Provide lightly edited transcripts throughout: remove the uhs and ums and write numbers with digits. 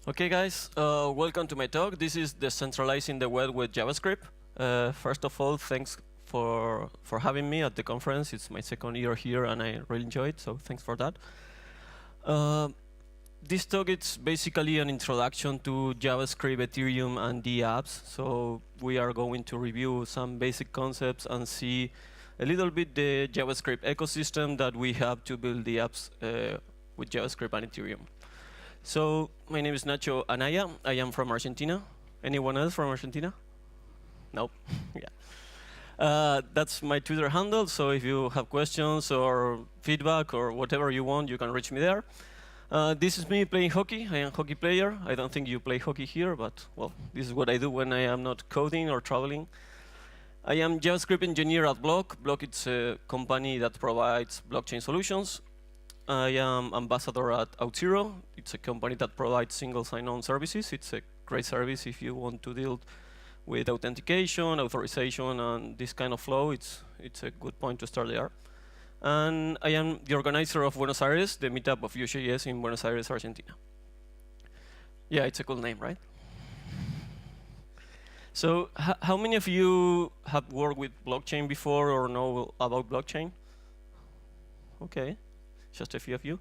Okay, guys, welcome to my talk. This is Decentralizing the Web with JavaScript. First of all, thanks for having me at the conference. It's my second year here, and I really enjoy it, so thanks for that. This talk is basically an introduction to JavaScript, Ethereum, and the apps. So we are going to review some basic concepts and see a little bit the JavaScript ecosystem that we have to build the apps with JavaScript and Ethereum. So my name is Ignacio Anaya. I am from Argentina. Anyone else from Argentina? No? Yeah. That's my Twitter handle, so if you have questions or feedback or whatever you want, you can reach me there. This is me playing hockey. I am a hockey player. I don't think you play hockey here, but well, this is what I do when I am not coding or traveling. I am JavaScript engineer at Bloq. Bloq is a company that provides blockchain solutions. I am ambassador at Auth0. It's a company that provides single sign-on services. It's a great service if you want to deal with authentication, authorization, and this kind of flow. It's a good point to start there. And I am the organizer of Buenos Aires, the meetup of Vue.js in Buenos Aires, Argentina. Yeah, it's a cool name, right? So how many of you have worked with blockchain before or know about blockchain? OK. Just a few of you.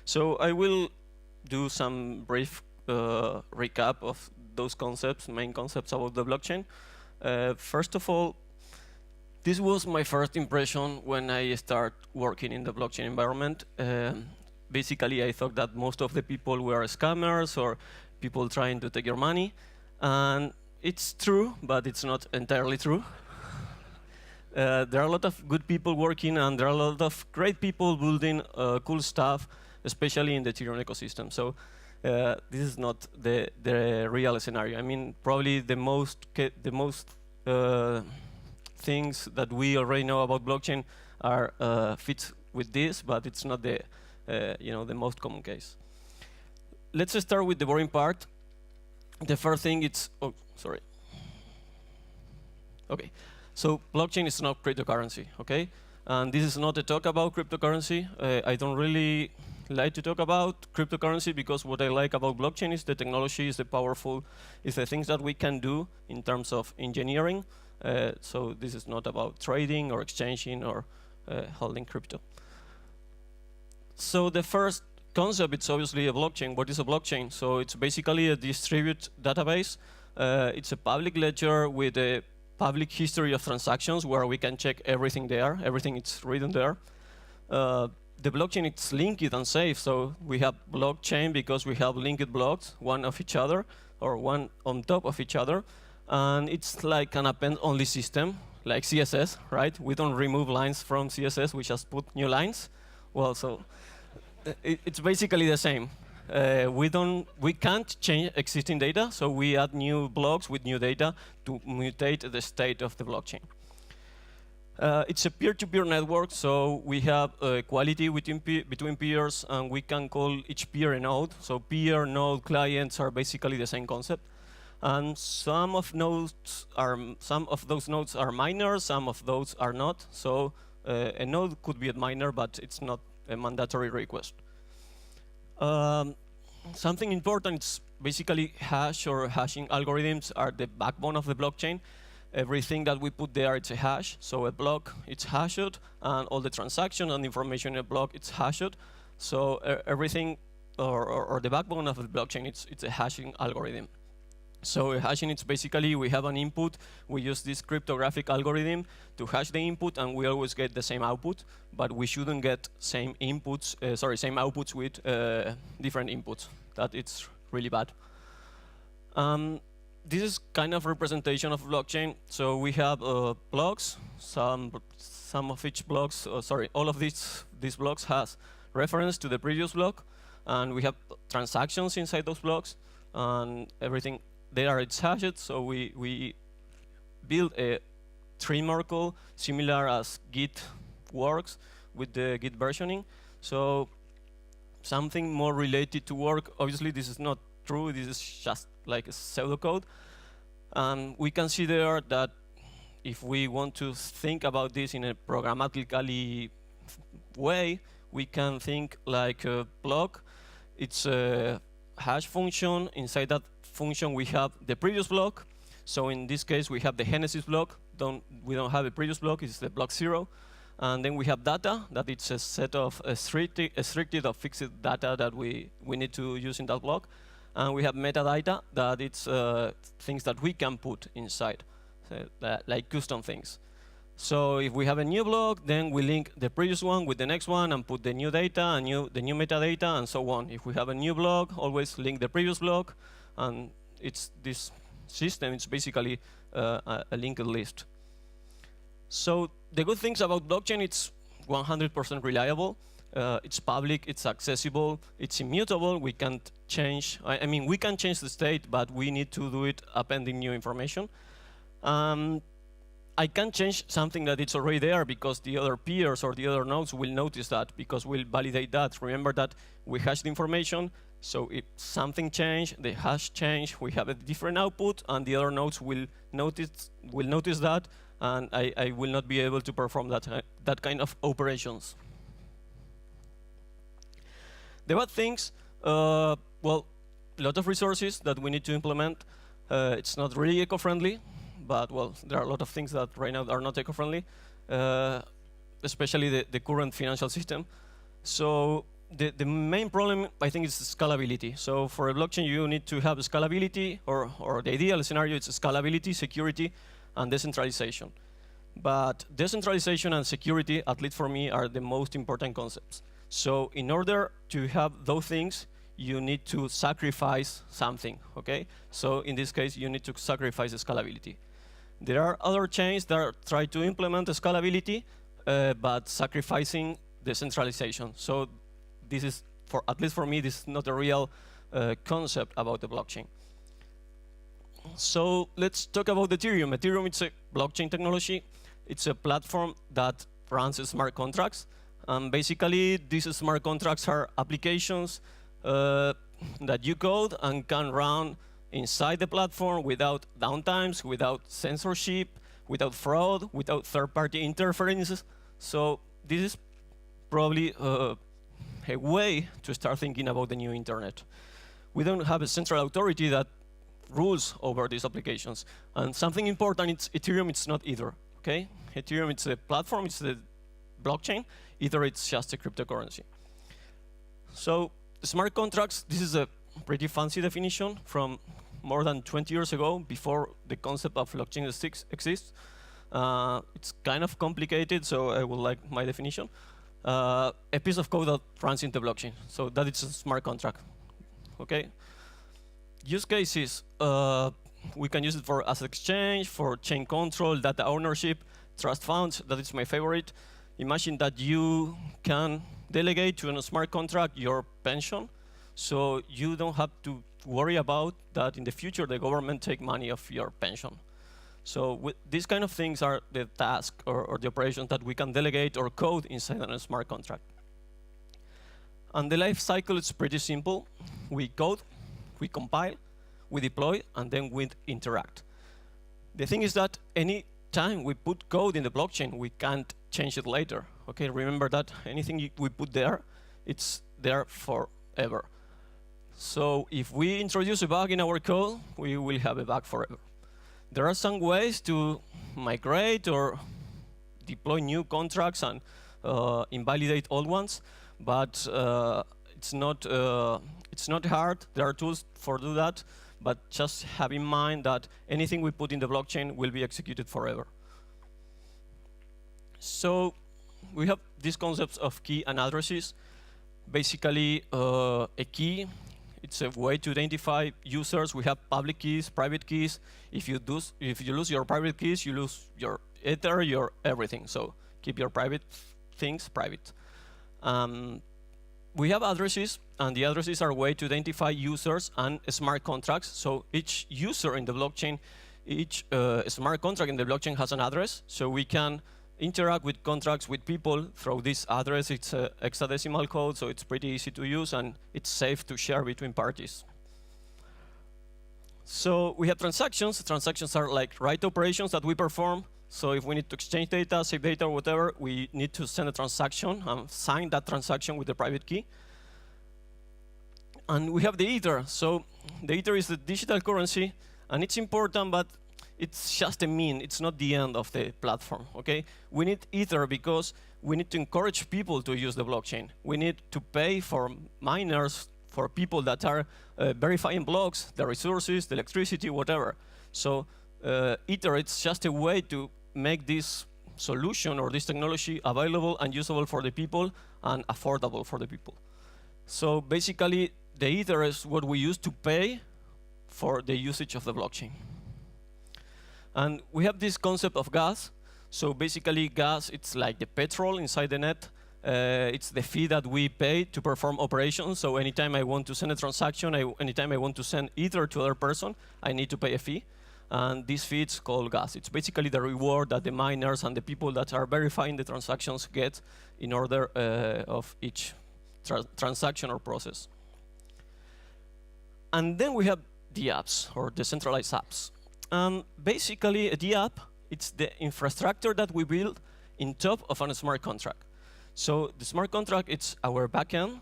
So I will do some brief recap of those concepts, main concepts about the blockchain. First of all, this was my first impression when I started working in the blockchain environment. Basically, I thought that most of the people were scammers or people trying to take your money. And it's true, but it's not entirely true. There are a lot of good people working, and there are a lot of great people building cool stuff, especially in the Ethereum ecosystem. So this is not the real scenario. I mean, probably the most things that we already know about blockchain are fits with this, but it's not the the most common case. Let's start with the boring part. The first thing it's OK. So blockchain is not cryptocurrency, OK? And this is not a talk about cryptocurrency. I don't really like to talk about cryptocurrency because what I like about blockchain is the technology, is the powerful, is the things that we can do in terms of engineering. So this is not about trading or exchanging or holding crypto. So the first concept, it's obviously a blockchain. What is a blockchain? So it's basically a distributed database. It's a public ledger with a public history of transactions where we can check everything there. Everything is written there. The blockchain, it's linked and safe. So we have blockchain because we have linked blocks, one of each other, or one on top of each other. And it's like an append-only system, like CSS, right? We don't remove lines from CSS. We just put new lines. Well, so it's basically the same. We can't change existing data, so we add new blocks with new data to mutate the state of the blockchain. It's a peer-to-peer network, so we have equality between peers, and we can call each peer a node. So peer, node, clients are basically the same concept. And some of those nodes are minor, some of those are not. So a node could be a minor, but it's not a mandatory request. Something important is basically hash or hashing algorithms are the backbone of the blockchain. Everything that we put there, it's a hash. So a block, it's hashed, and all the transaction and information in a block, it's hashed. So everything, or the backbone of the blockchain, it's a hashing algorithm. So hashing, it's basically we have an input. We use this cryptographic algorithm to hash the input, and we always get the same output. But we shouldn't get same inputs, same outputs with different inputs. That it's really bad. This is kind of representation of blockchain. So we have blocks. Some of each blocks, all of these blocks has reference to the previous block, and we have transactions inside those blocks, and everything. There it's hashed, so we build a tree Merkle similar as Git works with the Git versioning. So something more related to work. Obviously, this is not true. This is just like a pseudocode. We can see there that if we want to think about this in a programmatically way, we can think like a block. It's hash function. Inside that function, we have the previous block. So in this case, we have the genesis block. We don't have a previous block. It's the block 0. And then we have data, that it's a set of restricted or fixed data that we need to use in that block. And we have metadata, that it's things that we can put inside, so like custom things. So if we have a new block, then we link the previous one with the next one and put the new data and the new metadata and so on. If we have a new block, always link the previous block. And it's this system, it's basically a linked list. So the good things about blockchain, it's 100% reliable. It's public, it's accessible, it's immutable. We can't change. I mean, we can change the state, but we need to do it appending new information. I can't change something that it's already there because the other peers or the other nodes will notice that because we'll validate that. Remember that we hash the information. So if something changed, the hash changed, we have a different output, and the other nodes will notice that, and I will not be able to perform that kind of operations. The bad things, well, a lot of resources that we need to implement. It's not really eco-friendly, but well, there are a lot of things that right now are not eco-friendly, especially the current financial system. So the main problem, I think, is scalability. So for a blockchain, you need to have scalability, or the ideal scenario is scalability, security, and decentralization. But decentralization and security, at least for me, are the most important concepts. So in order to have those things, you need to sacrifice something, okay? So in this case, you need to sacrifice scalability. There are other chains that try to implement scalability, but sacrificing decentralization. So this is, at least for me, this is not a real concept about the blockchain. So let's talk about Ethereum. Ethereum, it's a blockchain technology. It's a platform that runs smart contracts. Basically, these smart contracts are applications that you code and can run inside the platform without downtimes, without censorship, without fraud, without third-party interferences. So this is probably a way to start thinking about the new internet. We don't have a central authority that rules over these applications. And something important, it's Ethereum, it's not either. Okay? Ethereum, it's a platform, it's the blockchain. Either it's just a cryptocurrency. So smart contracts, this is a pretty fancy definition from more than 20 years ago, before the concept of blockchain exists. It's kind of complicated, so I would like my definition. A piece of code that runs into blockchain. So that is a smart contract. Okay? Use cases, we can use it for asset exchange, for chain control, data ownership, trust funds. That is my favorite. Imagine that you can delegate to a smart contract your pension, so you don't have to worry about that in the future the government take money of your pension. So these kind of things are the task or the operations that we can delegate or code inside a smart contract. And the life cycle is pretty simple. We code, we compile, we deploy, and then we interact. The thing is that any time we put code in the blockchain, we can't change it later. Okay, remember that anything we put there, it's there forever. So if we introduce a bug in our code, we will have a bug forever. There are some ways to migrate or deploy new contracts and invalidate old ones, but it's not hard. There are tools for do that, but just have in mind that anything we put in the blockchain will be executed forever. So we have these concepts of key and addresses. Basically, a key, it's a way to identify users. We have public keys, private keys. If you lose your private keys, you lose your Ether, your everything. So keep your private things private. We have addresses, and the addresses are a way to identify users and smart contracts. So each user in the blockchain, each smart contract in the blockchain has an address, so we can interact with contracts with people through this address. It's a hexadecimal code, so it's pretty easy to use, and it's safe to share between parties. So we have transactions. Transactions are like write operations that we perform. So if we need to exchange data, save data, or whatever, we need to send a transaction and sign that transaction with the private key. And we have the Ether. So the Ether is the digital currency, and it's important, but it's just a mean. It's not the end of the platform. Okay? We need Ether because we need to encourage people to use the blockchain. We need to pay for miners, for people that are verifying blocks, the resources, the electricity, whatever. So Ether, it's just a way to make this solution or this technology available and usable for the people and affordable for the people. So basically, the Ether is what we use to pay for the usage of the blockchain. And we have this concept of gas. So basically, gas, it's like the petrol inside the net. It's the fee that we pay to perform operations. So anytime I want to send a transaction, anytime I want to send Ether to another person, I need to pay a fee. And this fee is called gas. It's basically the reward that the miners and the people that are verifying the transactions get in order of each transaction or process. And then we have the apps, or decentralized apps. Basically, the app, it's the infrastructure that we build in top of a smart contract. So the smart contract, it's our backend.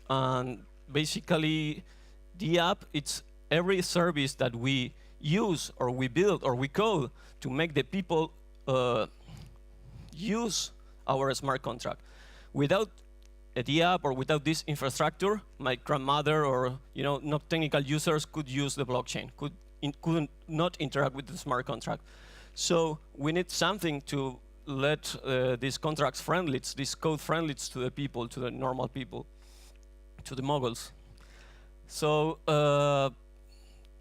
And basically, the app, it's every service that we use or we build or we code to make the people use our smart contract. Without the app or without this infrastructure, my grandmother or not technical users could use the blockchain, could not interact with the smart contract. So we need something to let these contracts friendly, these code friendly to the people, to the normal people, to the moguls. So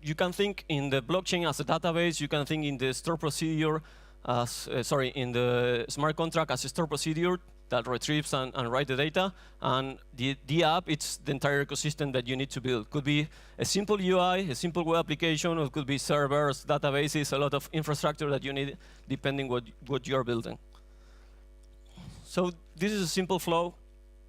you can think in the blockchain as a database. You can think in the store procedure as, in the smart contract as a store procedure that retrieves and writes the data. And the app, it's the entire ecosystem that you need to build. Could be a simple UI, a simple web application, or it could be servers, databases, a lot of infrastructure that you need depending what you're building. So this is a simple flow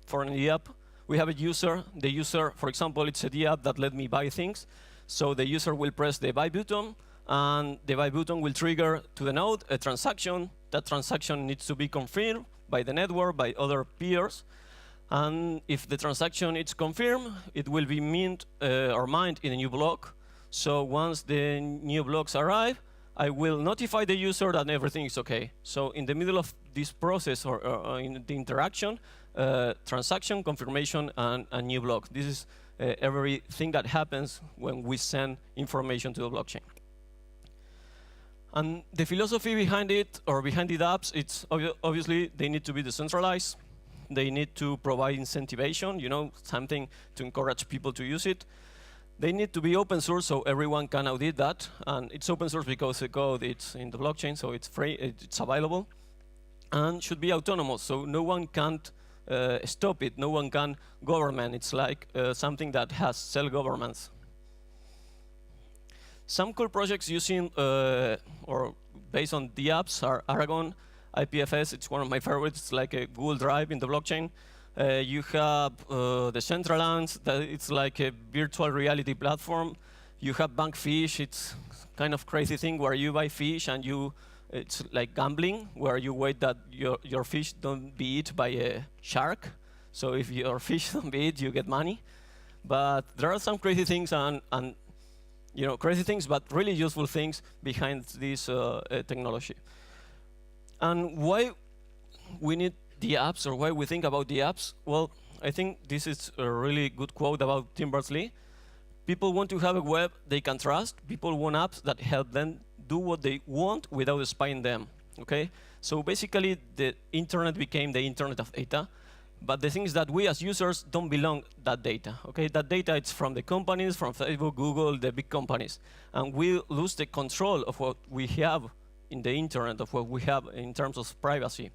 for an app. We have a user. The user, for example, it's a app that let me buy things. So the user will press the buy button, and the buy button will trigger to the node a transaction. That transaction needs to be confirmed by the network, by other peers. And if the transaction is confirmed, it will be minted in a new block. So once the new blocks arrive, I will notify the user that everything is OK. So in the middle of this process or in the interaction, transaction, confirmation, and a new block. This is everything that happens when we send information to the blockchain. And the philosophy behind it, or behind the apps, it's obviously they need to be decentralized. They need to provide incentivation, something to encourage people to use it. They need to be open source, so everyone can audit that. And it's open source because the code it's in the blockchain, so it's free, it's available. And should be autonomous, so no one can't stop it. No one can govern. It's like something that has self-governance. Some cool projects using or based on the apps are Aragon, IPFS. It's one of my favorites. It's like a Google Drive in the blockchain. You have Decentralizing. It's like a virtual reality platform. You have Bankfish. It's kind of crazy thing where you buy fish and it's like gambling, where you wait that your fish don't be eaten by a shark. So if your fish don't be eaten, you get money. But there are some crazy things and crazy things, but really useful things behind this technology. And why we need the apps, or why we think about the apps? Well, I think this is a really good quote about Tim Berners-Lee. People want to have a web they can trust. People want apps that help them do what they want without spying them. Okay? So basically, the internet became the internet of data. But the thing is that we as users don't belong that data. Okay? That data is from the companies, from Facebook, Google, the big companies. And we lose the control of what we have in the internet, of what we have in terms of privacy.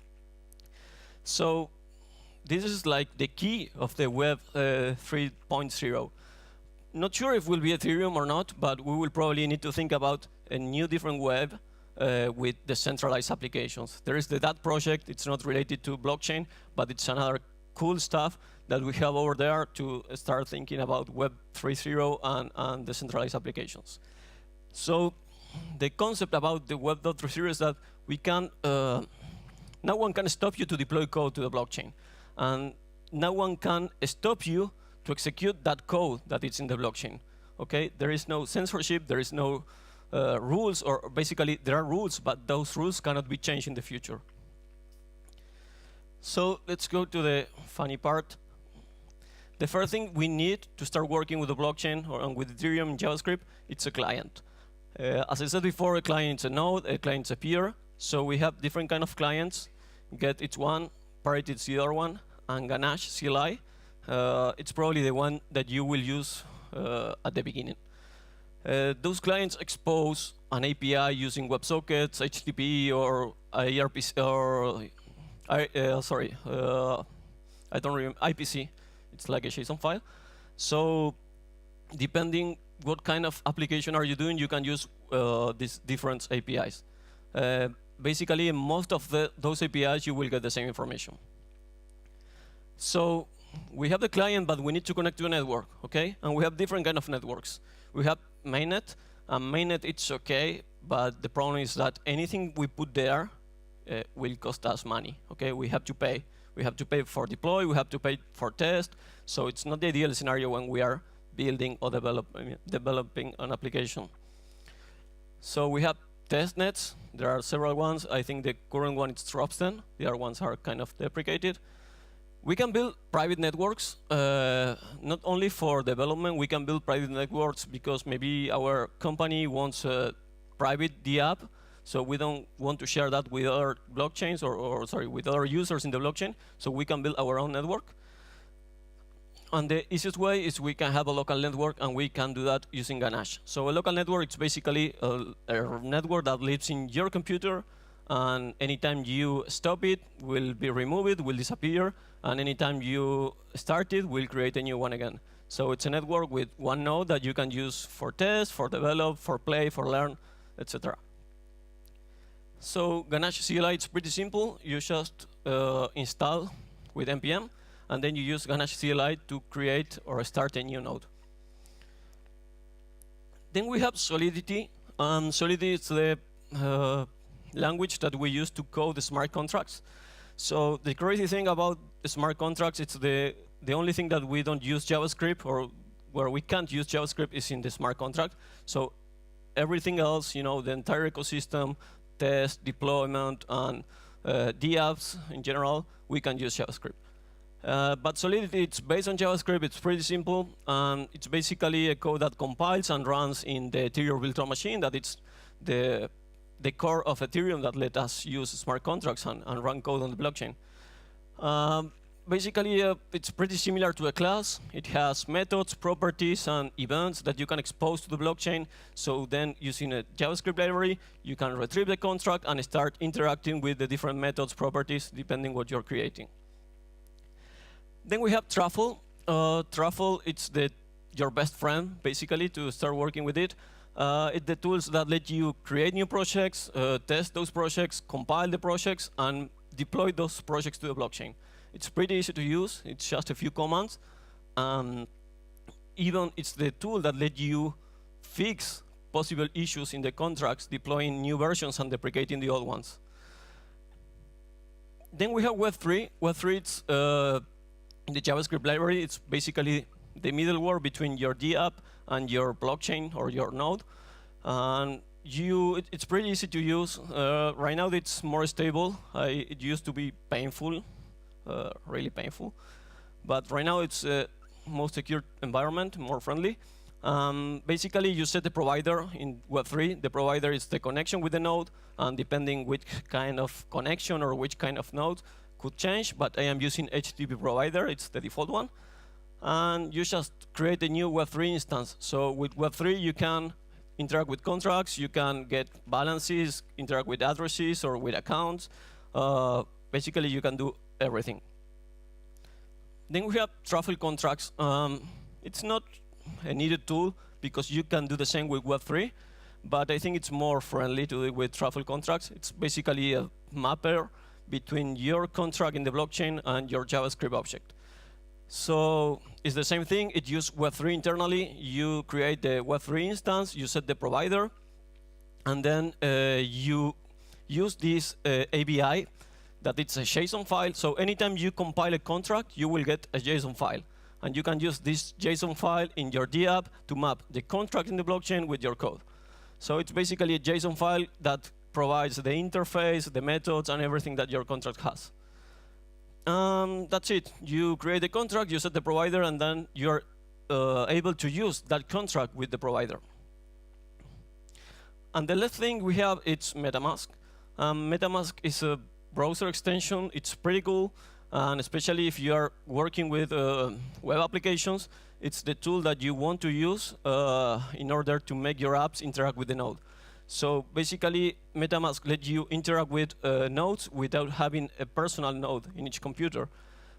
So this is like the key of the Web 3.0. Not sure if it will be Ethereum or not, but we will probably need to think about a new different web with decentralized applications. There is the DAT project. It's not related to blockchain, but it's another cool stuff that we have over there to start thinking about Web 3.0 and decentralized applications. So the concept about the Web 3.0 is that we can, no one can stop you to deploy code to the blockchain. And no one can stop you to execute that code that is in the blockchain. Okay, there is no censorship, there is no rules, or basically there are rules, but those rules cannot be changed in the future. So let's go to the funny part. The first thing we need to start working with the blockchain or with Ethereum and JavaScript, it's a client. As I said before, a client is a node, a client is a peer. So we have different kind of clients. Get it's one, Parity is the other one, and ganache-cli. It's probably the one that you will use at the beginning. Those clients expose an API using WebSockets, HTTP, or IRPC, or I don't remember, IPC. It's like a JSON file. So depending what kind of application are you doing, you can use these different APIs. Basically, in most of those APIs, you will get the same information. So we have the client, but we need to connect to a network, okay? And we have different kind of networks. We have mainnet, and mainnet it's okay, but the problem is that anything we put there will cost us money, okay? We have to pay. We have to pay for deploy, we have to pay for test, so it's not the ideal scenario when we are building or developing an application. So we have test nets. There are several ones. I think the current one is Truffle. The other ones are kind of deprecated. We can build private networks, not only for development. We can build private networks because maybe our company wants a private app, so we don't want to share that with other blockchains or with other users in the blockchain. So we can build our own network. And the easiest way is we can have a local network, and we can do that using Ganache. So a local network is basically a network that lives in your computer, and anytime you stop it, will be removed, will disappear, and anytime you start it, will create a new one again. So it's a network with one node that you can use for test, for develop, for play, for learn, etc. So ganache-cli, it's pretty simple. You just install with npm, and then you use ganache-cli to create or start a new node. Then we have Solidity. Solidity is the language that we use to code the smart contracts. So the crazy thing about the smart contracts, it's the only thing that we don't use JavaScript, or where we can't use JavaScript, is in the smart contract. So everything else, you know, the entire ecosystem, test, deployment, and apps in general, we can use JavaScript. But Solidity, it's based on JavaScript. It's pretty simple. It's basically a code that compiles and runs in the Ethereum virtual machine. That it's the core of Ethereum that let us use smart contracts and run code on the blockchain. Basically, it's pretty similar to a class. It has methods, properties, and events that you can expose to the blockchain. So then, using a JavaScript library, you can retrieve the contract and start interacting with the different methods, properties, depending what you're creating. Then we have Truffle. Truffle, it's your best friend, basically, to start working with it. It's the tools that let you create new projects, test those projects, compile the projects, and deploy those projects to the blockchain. It's pretty easy to use. It's just a few commands. Even it's the tool that lets you fix possible issues in the contracts, deploying new versions and deprecating the old ones. Then we have Web3. Web3, it's in the JavaScript library. It's basically the middleware between your app and your blockchain or your node. And it's pretty easy to use. Right now, it's more stable. It used to be painful, really painful. But right now, it's a more secure environment, more friendly. Basically, you set the provider in Web3. The provider is the connection with the node. And depending which kind of connection or which kind of node could change. But I am using HTTP provider. It's the default one. And you just create a new Web3 instance. So with Web3, you can interact with contracts. You can get balances, interact with addresses or with accounts. Basically, you can do everything. Then we have Truffle Contracts. It's not a needed tool because you can do the same with Web3. But I think it's more friendly to do with Truffle Contracts. It's basically a mapper between your contract in the blockchain and your JavaScript object. So it's the same thing. It uses Web3 internally. You create the Web3 instance. You set the provider. And then you use this ABI that it's a JSON file. So anytime you compile a contract, you will get a JSON file. And you can use this JSON file in your DApp to map the contract in the blockchain with your code. So it's basically a JSON file that provides the interface, the methods, and everything that your contract has. That's it. You create a contract, you set the provider, and then you're able to use that contract with the provider. And the last thing we have is MetaMask. MetaMask is a browser extension. It's pretty cool. And especially if you are working with web applications, it's the tool that you want to use in order to make your apps interact with the node. So basically, MetaMask lets you interact with nodes without having a personal node in each computer,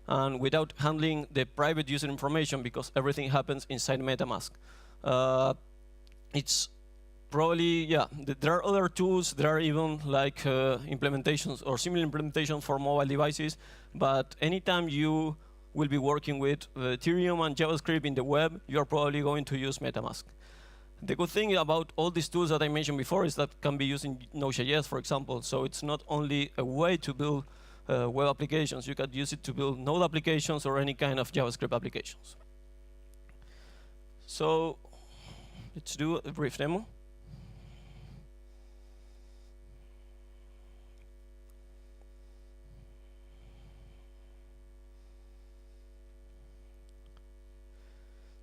and without handling the private user information, because everything happens inside MetaMask. It's probably, yeah, there are other tools. There are even like implementations or similar implementations for mobile devices. But anytime you will be working with Ethereum and JavaScript in the web, you're probably going to use MetaMask. The good thing about all these tools that I mentioned before is that can be used in Node.js, for example. So it's not only a way to build web applications. You can use it to build Node applications or any kind of JavaScript applications. So let's do a brief demo.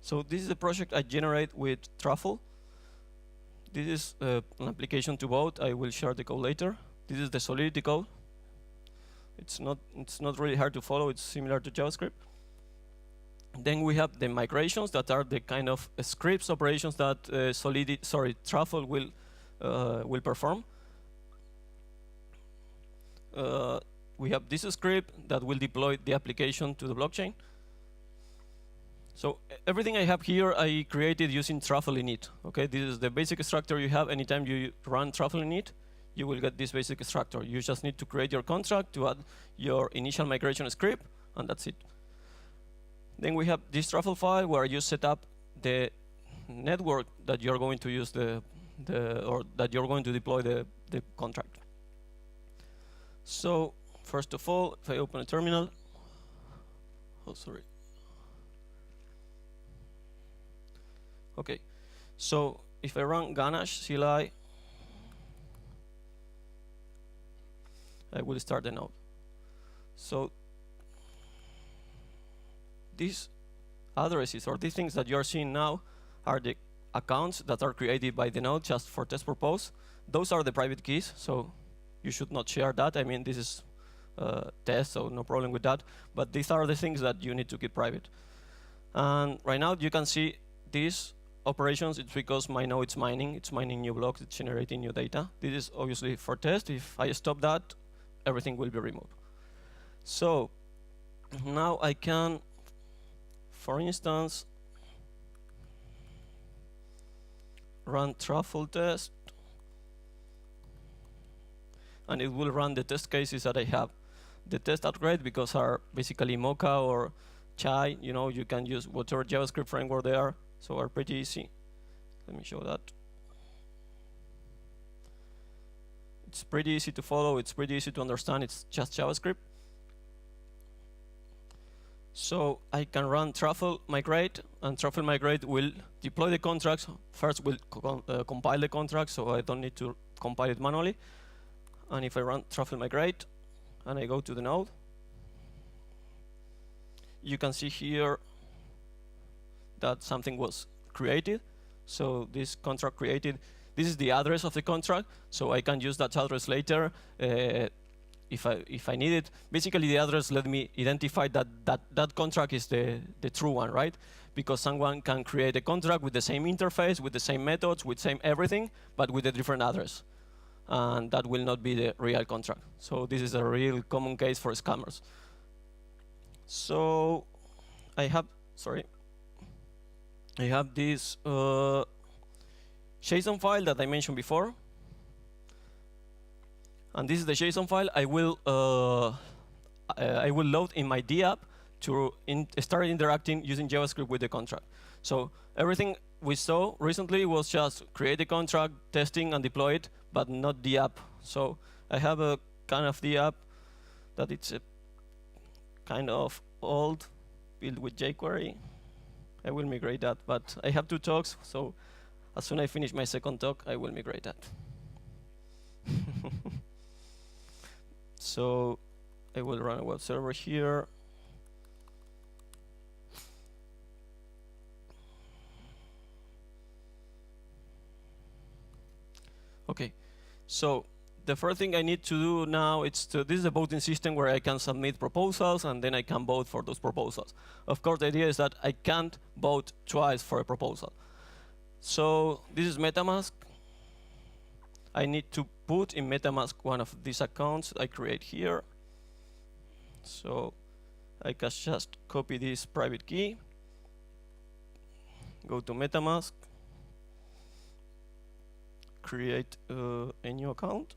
So this is the project I generate with Truffle. This is an application to vote. I will share the code later. This is the Solidity code. It's not really hard to follow. It's similar to JavaScript. Then we have the migrations that are the kind of scripts operations that Truffle will perform. We have this script that will deploy the application to the blockchain. So everything I have here, I created using Truffle init. Okay, this is the basic structure you have. Anytime you run Truffle init, you will get this basic structure. You just need to create your contract to add your initial migration script, and that's it. Then we have this Truffle file where you set up the network that you're going to use or that you're going to deploy the contract. So first of all, if I open a terminal, oh sorry. Okay, so if I run ganache-cli, I will start the node. So these addresses or these things that you are seeing now are the accounts that are created by the node just for test purpose. Those are the private keys, so you should not share that. I mean, this is test, so no problem with that. But these are the things that you need to keep private. And right now you can see these operations. It's because my node is mining. It's mining new blocks. It's generating new data. This is obviously for test. If I stop that, everything will be removed. So now I can, for instance, run Truffle test, and it will run the test cases that I have. The tests are great because are basically Mocha or Chai. You know, you can use whatever JavaScript framework they are. So are pretty easy. Let me show that. It's pretty easy to follow. It's pretty easy to understand. It's just JavaScript. So I can run Truffle migrate, and Truffle migrate will deploy the contracts. First, we'll compile the contract, so I don't need to compile it manually. And if I run Truffle migrate, and I go to the node, you can see here that something was created. So this contract created, this is the address of the contract, so I can use that address later if I need it. Basically, the address let me identify that contract is the true one, right? Because someone can create a contract with the same interface, with the same methods, with same everything, but with a different address. And that will not be the real contract. So this is a real common case for scammers. So I have this JSON file that I mentioned before. And this is the JSON file I will load in my DApp to start interacting using JavaScript with the contract. So everything we saw recently was just create a contract, testing, and deploy it, but not the app. So I have a kind of the app that it's a kind of old. built with jQuery. I will migrate that, but I have 2 talks, so as soon as I finish my second talk, I will migrate that. So I will run a web server here. Okay, so the first thing I need to do now is this is a voting system where I can submit proposals and then I can vote for those proposals. Of course, the idea is that I can't vote twice for a proposal. So this is MetaMask. I need to put in MetaMask one of these accounts I create here. So I can just copy this private key, go to MetaMask, create a new account,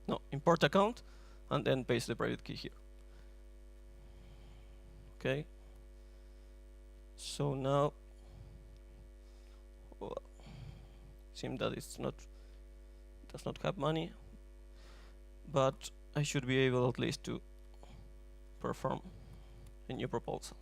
no, import account, and then paste the private key here. Okay. So now, well, seems that it's not, does not have money, but I should be able at least to perform a new proposal.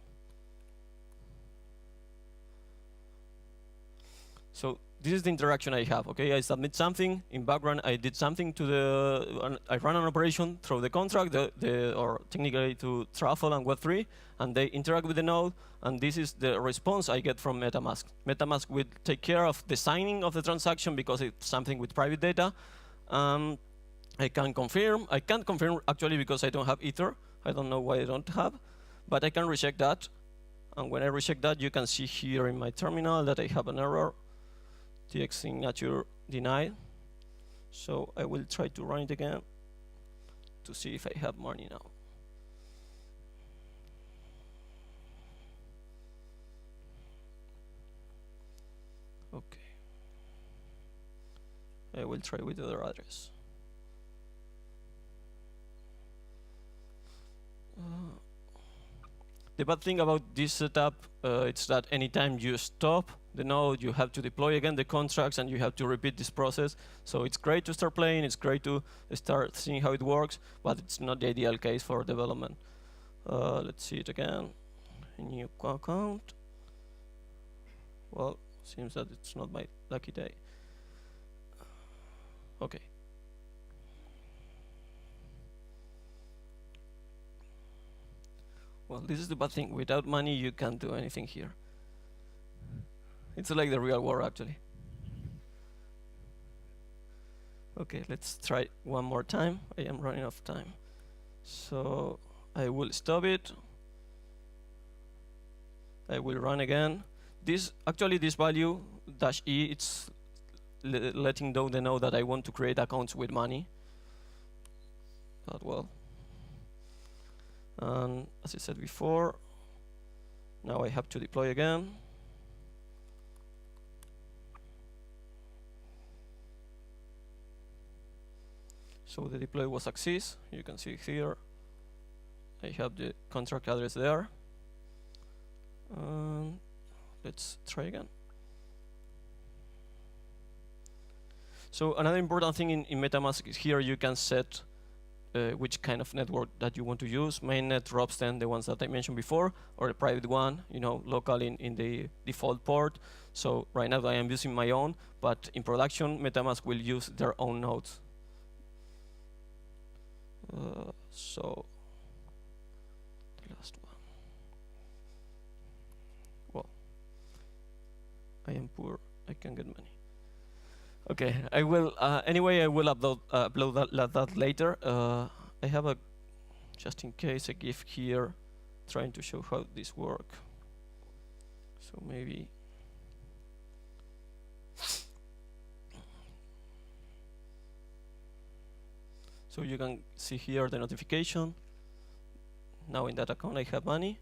So this is the interaction I have. Okay, I submit something in background. I did something to the. I run an operation through the contract, or technically to Truffle and Web3, and they interact with the node. And this is the response I get from MetaMask. MetaMask will take care of the signing of the transaction because it's something with private data. I can confirm. I can't confirm actually because I don't have Ether. I don't know why I don't have, but I can reject that. And when I reject that, you can see here in my terminal that I have an error. TX signature denied. So I will try to run it again to see if I have money now. Okay. I will try with the other address. The bad thing about this setup it's that anytime you stop the node, you have to deploy again the contracts and you have to repeat this process. So it's great to start playing, it's great to start seeing how it works, but it's not the ideal case for development. Let's see it again. A new account. Well, seems that it's not my lucky day. Okay. Well, this is the bad thing. Without money, you can't do anything here. It's like the real world, actually. Okay, let's try one more time. I am running out of time. So I will stop it. I will run again. This value -e, it's letting the know that I want to create accounts with money. But well. And as I said before, now I have to deploy again. So the deploy was success. You can see here. I have the contract address there. Let's try again. So another important thing in MetaMask is here you can set which kind of network that you want to use, mainnet, Ropsten, the ones that I mentioned before, or a private one, local in the default port. So right now I am using my own, but in production, MetaMask will use their own nodes. So the last one. Well, I am poor. I can get money. Okay, I will. Anyway, I will upload that later. I have just in case, a GIF here, trying to show how this works. So maybe. So you can see here the notification. Now in that account I have money.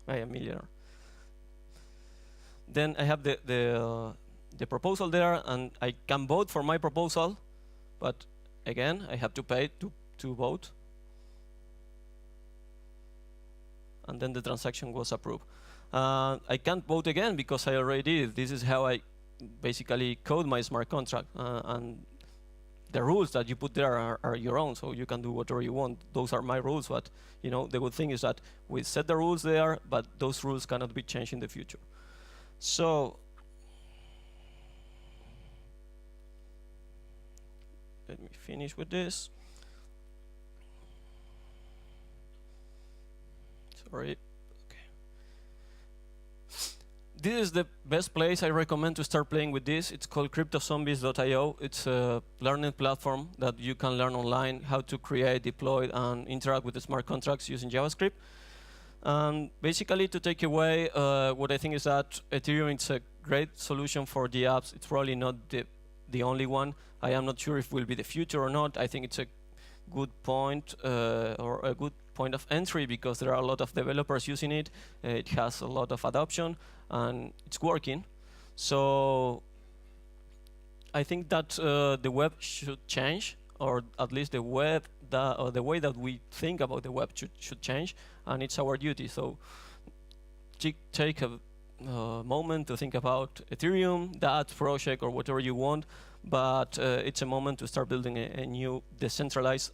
I am a millionaire. Then I have the proposal there, and I can vote for my proposal, but again I have to pay to vote. And then the transaction was approved. I can't vote again because I already did. This is how I basically code my smart contract, and the rules that you put there are your own, so you can do whatever you want. Those are my rules, but the good thing is that we set the rules there, but those rules cannot be changed in the future. So let me finish with this. Sorry. This is the best place I recommend to start playing with this. It's called cryptozombies.io. It's a learning platform that you can learn online how to create, deploy, and interact with the smart contracts using JavaScript. And basically, to take away, what I think is that Ethereum is a great solution for the apps. It's probably not the only one. I am not sure if it will be the future or not. I think it's a good point or a good point of entry because there are a lot of developers using it. It has a lot of adoption and it's working. So I think that the web should change, or at least the web or the way that we think about the web should change, and it's our duty. So take a moment to think about Ethereum, that project, or whatever you want, but it's a moment to start building a new decentralized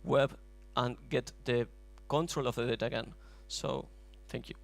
web and get the control of the data again. So thank you.